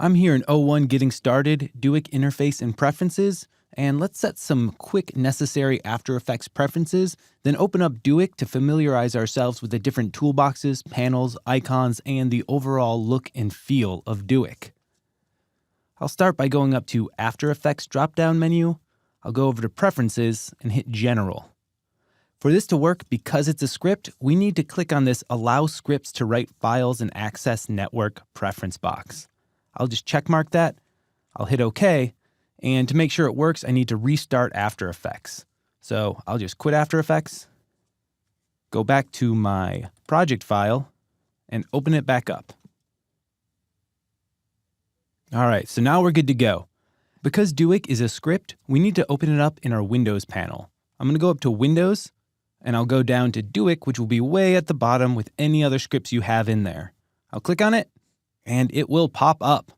I'm here in O1 getting started, Duik interface and preferences, and let's set some quick necessary After Effects preferences, then open up Duik to familiarize ourselves with the different toolboxes, panels, icons, and the overall look and feel of Duik. I'll start by going up to After Effects drop-down menu. I'll go over to Preferences and hit General. For this to work, because it's a script, we need to click on this Allow Scripts to Write Files and Access Network preference box. I'll just checkmark that. I'll hit OK. And to make sure it works, I need to restart After Effects. So I'll just quit After Effects, go back to my project file, and open it back up. All right, so now we're good to go. Because Duik is a script, we need to open it up in our Windows panel. I'm going to go up to Windows, and I'll go down to Duik, which will be way at the bottom with any other scripts you have in there. I'll click on it, and it will pop up.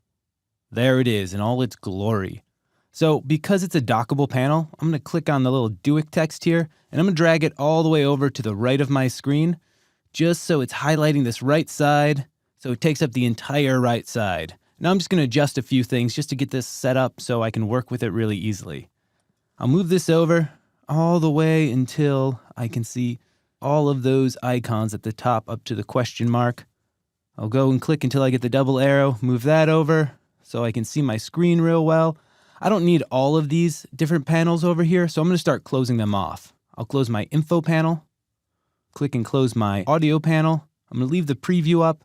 There it is in all its glory. So because it's a dockable panel, I'm going to click on the little Duik text here, and I'm going to drag it all the way over to the right of my screen, just so it's highlighting this right side, so it takes up the entire right side. Now I'm just going to adjust a few things just to get this set up so I can work with it really easily. I'll move this over all the way until I can see all of those icons at the top up to the question mark. I'll go and click until I get the double arrow, move that over so I can see my screen real well. I don't need all of these different panels over here, so I'm going to start closing them off. I'll close my info panel, click and close my audio panel. I'm going to leave the preview up.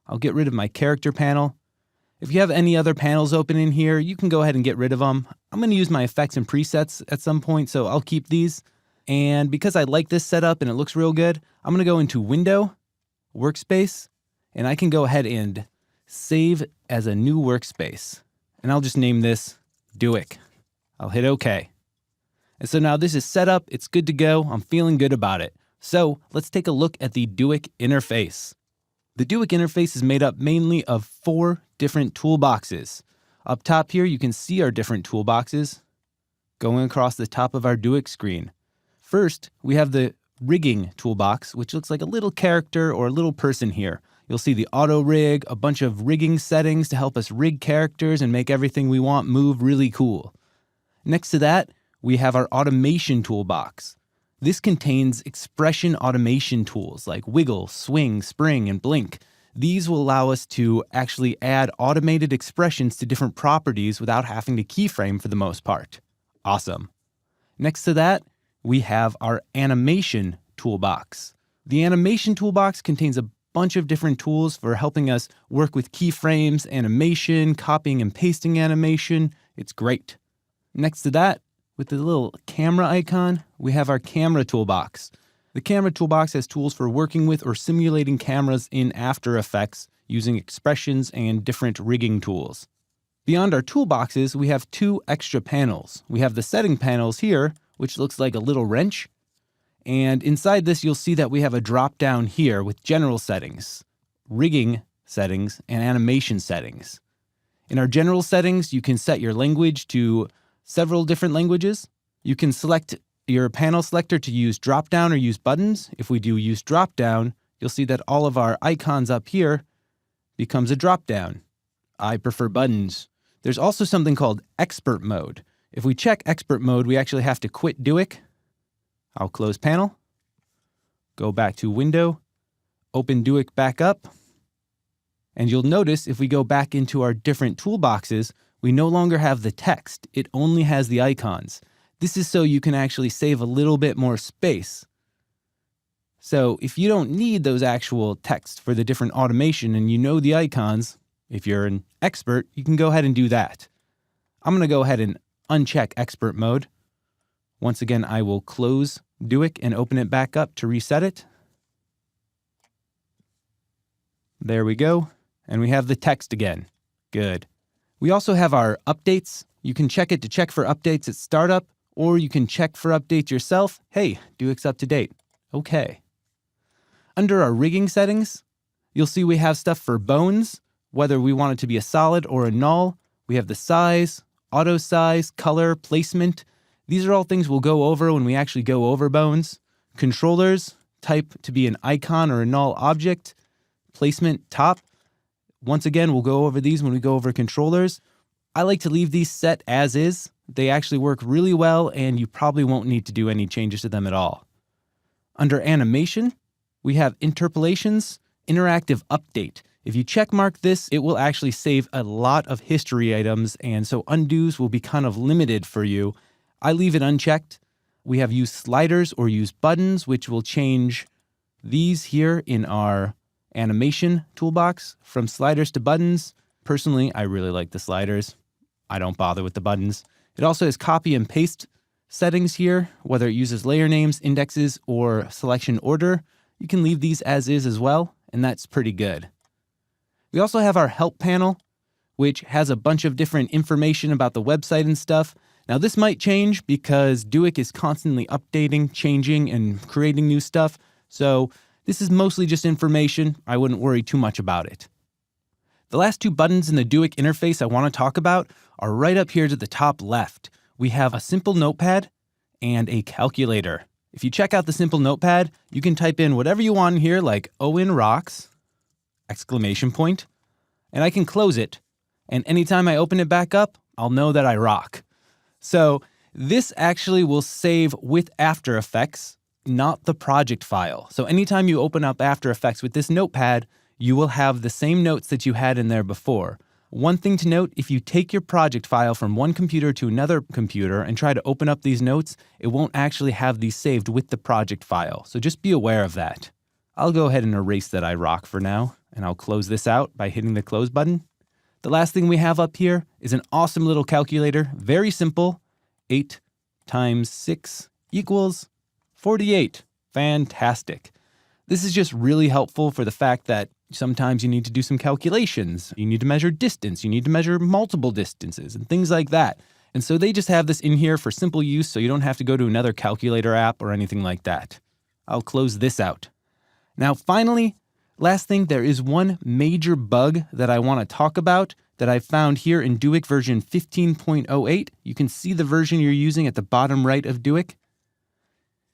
I'll get rid of my character panel. If you have any other panels open in here, you can go ahead and get rid of them. I'm going to use my effects and presets at some point, so I'll keep these. And because I like this setup and it looks real good, I'm going to go into Window, Workspace, and I can go ahead and save as a new workspace. And I'll just name this Duik. I'll hit OK. And so now this is set up. It's good to go. I'm feeling good about it. So let's take a look at the Duik interface. The Duik interface is made up mainly of 4 different toolboxes. Up top here, you can see our different toolboxes going across the top of our Duik screen. First, we have the rigging toolbox, which looks like a little character or a little person here. You'll see the auto rig, a bunch of rigging settings to help us rig characters and make everything we want move really cool. Next to that, we have our automation toolbox. This contains expression automation tools like wiggle, swing, spring, and blink. These will allow us to actually add automated expressions to different properties without having to keyframe for the most part. Awesome. Next to that, we have our animation toolbox. The animation toolbox contains a bunch of different tools for helping us work with keyframes, animation, copying and pasting animation. It's great. Next to that, with the little camera icon, we have our camera toolbox. The camera toolbox has tools for working with or simulating cameras in After Effects using expressions and different rigging tools. Beyond our toolboxes, we have 2 extra panels. We have the setting panels here, which looks like a little wrench. And inside this, you'll see that we have a drop down here with general settings, rigging settings, and animation settings. In our general settings, you can set your language to several different languages. You can select your panel selector to use drop down or use buttons. If we do use drop down, you'll see that all of our icons up here becomes a drop down. I prefer buttons. There's also something called expert mode. If we check expert mode, we actually have to quit Duik. I'll close panel, go back to Window, open Duik back up, and you'll notice if we go back into our different toolboxes, we no longer have the text. It only has the icons. This is so you can actually save a little bit more space. So if you don't need those actual text for the different automation and you know the icons, if you're an expert, you can go ahead and do that. I'm going to go ahead and uncheck expert mode. Once again, I will close Duik and open it back up to reset it. There we go. And we have the text again. Good. We also have our updates. You can check it to check for updates at startup, or you can check for updates yourself. Hey, Duik's up to date. Okay. Under our rigging settings, you'll see we have stuff for bones, whether we want it to be a solid or a null. We have the size, auto size, color, placement. These are all things we'll go over when we actually go over bones. Controllers, type to be an icon or a null object. Placement, top. Once again, we'll go over these when we go over controllers. I like to leave these set as is. They actually work really well, and you probably won't need to do any changes to them at all. Under animation, we have interpolations, interactive update. If you check mark this, it will actually save a lot of history items, and so undos will be kind of limited for you. I leave it unchecked. We have use sliders or use buttons, which will change these here in our animation toolbox from sliders to buttons. Personally, I really like the sliders. I don't bother with the buttons. It also has copy and paste settings here, whether it uses layer names, indexes, or selection order. You can leave these as is as well, and that's pretty good. We also have our help panel, which has a bunch of different information about the website and stuff. Now this might change because Duik is constantly updating, changing, and creating new stuff. So this is mostly just information. I wouldn't worry too much about it. The last two buttons in the Duik interface I want to talk about are right up here to the top left. We have a simple notepad and a calculator. If you check out the simple notepad, you can type in whatever you want in here, like Owen rocks, ! And I can close it. And anytime I open it back up, I'll know that I rock. So this actually will save with After Effects, not the project file. So anytime you open up After Effects with this notepad, you will have the same notes that you had in there before. One thing to note, if you take your project file from one computer to another computer and try to open up these notes, it won't actually have these saved with the project file. So just be aware of that. I'll go ahead and erase that I rock for now, and I'll close this out by hitting the close button. The last thing we have up here is an awesome little calculator. Very simple. 8 times 6 equals 48. Fantastic. This is just really helpful for the fact that sometimes you need to do some calculations. You need to measure distance. You need to measure multiple distances and things like that. And so they just have this in here for simple use so you don't have to go to another calculator app or anything like that. I'll close this out. Now, finally, last thing, there is one major bug that I want to talk about that I found here in Duik version 15.08. You can see the version you're using at the bottom right of Duik.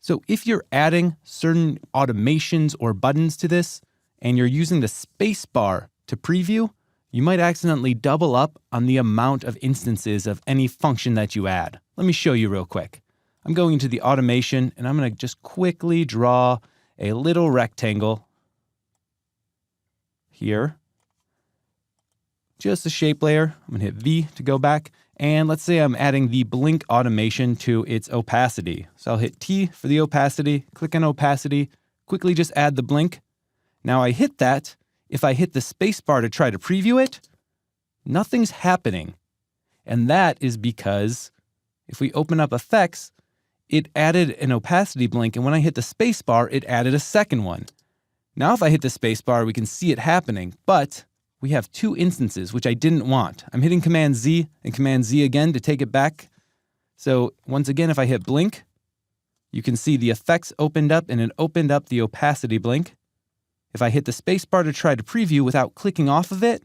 So if you're adding certain automations or buttons to this, and you're using the space bar to preview, you might accidentally double up on the amount of instances of any function that you add. Let me show you real quick. I'm going into the automation, and I'm going to just quickly draw a little rectangle here. Just a shape layer. I'm going to hit V to go back. And let's say I'm adding the blink automation to its opacity. So I'll hit T for the opacity, click on opacity, quickly just add the blink. Now I hit that. If I hit the space bar to try to preview it, nothing's happening. And that is because if we open up effects, it added an opacity blink. And when I hit the space bar, it added a second one. Now if I hit the space bar, we can see it happening, but we have two instances, which I didn't want. I'm hitting Command Z and Command Z again to take it back. So once again, if I hit blink, you can see the effects opened up and it opened up the opacity blink. If I hit the space bar to try to preview without clicking off of it,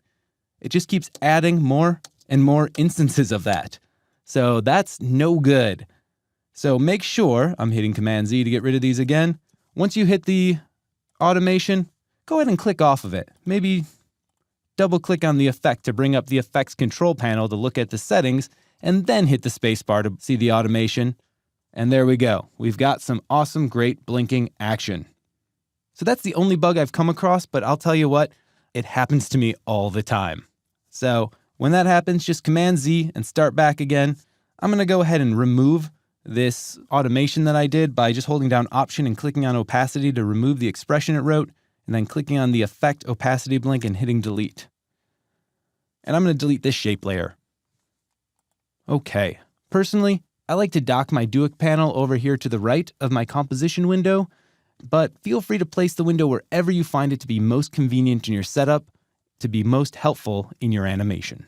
it just keeps adding more and more instances of that. So that's no good. So make sure, I'm hitting Command Z to get rid of these again. Once you hit the automation, go ahead and click off of it. Maybe double click on the effect to bring up the effects control panel to look at the settings, and then hit the space bar to see the automation. And there we go. We've got some awesome, great blinking action. So that's the only bug I've come across, but I'll tell you what, it happens to me all the time. So when that happens, just Command Z and start back again. I'm going to go ahead and remove this automation that I did by just holding down Option and clicking on opacity to remove the expression it wrote, and then clicking on the effect opacity blink and hitting delete. And I'm going to delete this shape layer. Okay. Personally, I like to dock my Duik panel over here to the right of my composition window, but feel free to place the window wherever you find it to be most convenient in your setup, to be most helpful in your animation.